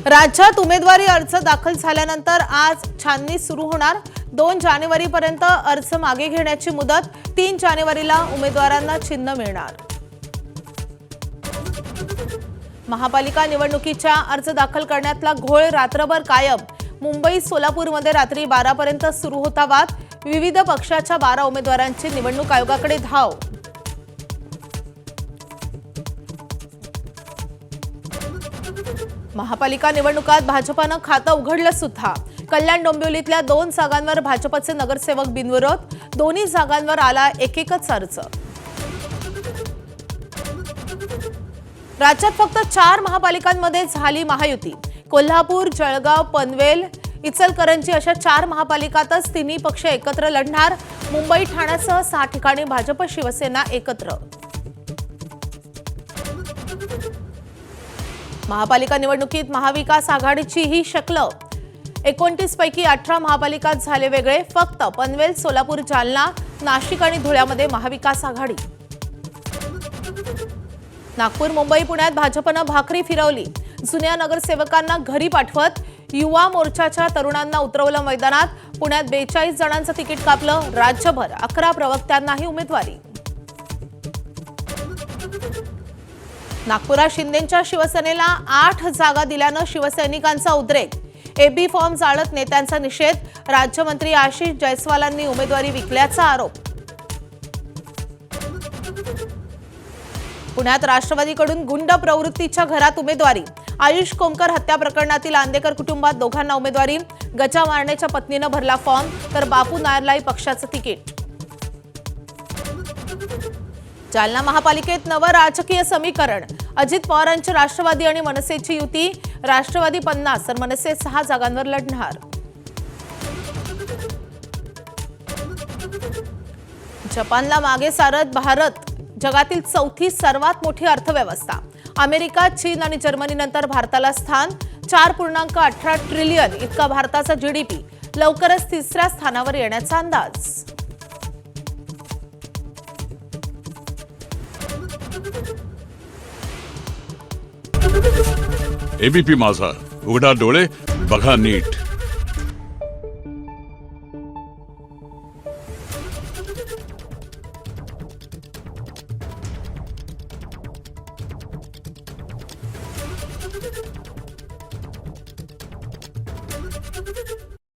राज्यात उमेदवारी अर्ज दाखल झाल्यानंतर आज छाननी सुरू होणार। 2 जानेवारीपर्यंत अर्ज मागे घेण्याची मुदत, 3 जानेवारीला उमेदवारांना चिन्ह मिळणार। महापालिका निवडणुकीच्या अर्ज दाखल करण्यातला घोळ रात्रभर कायम। मुंबई सोलापूरमध्ये रात्री 12 पर्यंत सुरू होता वाद। विविध पक्षाच्या 12 उमेदवारांची निवडणूक आयोगाकडे धाव। महापालिका निवडणुकात भाजपानं खातं उघडलं सुद्धा। कल्याण डोंबिवलीतल्या 2 जागांवर भाजपचे नगरसेवक बिनविरोध। दोन्ही जागांवर आला एकच अर्ज। राज्यात फक्त 4 महापालिकांमध्ये झाली महायुती। कोल्हापूर, जळगाव, पनवेल, इचलकरंजी अशा 4 महापालिकातच तिन्ही पक्ष एकत्र लढणार। मुंबई, ठाण्यासह 6 ठिकाणी भाजप शिवसेना एकत्र। महापालिका निवडणुकीत महाविकास आघाडीची ही शक्ल। 29 पैकी 18 महापालिकात झाले वेगळे। फक्त पनवेल, सोलापूर, जालना, नाशिक आणि धुळ्यामध्ये महाविकास आघाडी। नागपूर, मुंबई, पुण्यात भाजपनं भाकरी फिरवली। जुन्या नगरसेवकांना घरी पाठवत युवा मोर्चाच्या तरुणांना उतरवलं मैदानात। पुण्यात 42 जणांचं तिकीट कापलं। राज्यभर 11 प्रवक्त्यांनाही उमेदवारी। नागपुरात शिंदेंच्या शिवसेनेला 8 जागा दिल्यानं शिवसैनिकांचा उद्रेक। एबी फॉर्म जाळत नेत्यांचा निषेध। राज्यमंत्री आशिष जयस्वालांनी उमेदवारी विकल्याचा आरोप। पुण्यात राष्ट्रवादीकडून गुंड प्रवृत्तीच्या घरात उमेदवारी। आयुष कोमकर हत्या प्रकरणातील आंदेकर कुटुंबात दोघांना उमेदवारी। गजा मारण्याच्या पत्नीनं भरला फॉर्म, तर बापू नायरलाही पक्षाचं तिकीट। जालना महापालिकेत नवं राजकीय समीकरण। अजित पवारांची राष्ट्रवादी आणि मनसेची युती। राष्ट्रवादी 50 तर मनसे 6 जागांवर लढणार। जपानला मागे सारत भारत जगातील 4थी सर्वात मोठी अर्थव्यवस्था। अमेरिका, चीन आणि जर्मनीनंतर भारताला स्थान। 4.18 ट्रिलियन इतका भारताचा जीडीपी। लवकरच 3ऱ्या स्थानावर येण्याचा अंदाज। एबीपी माझा, उघडा डोळे बघा नीट।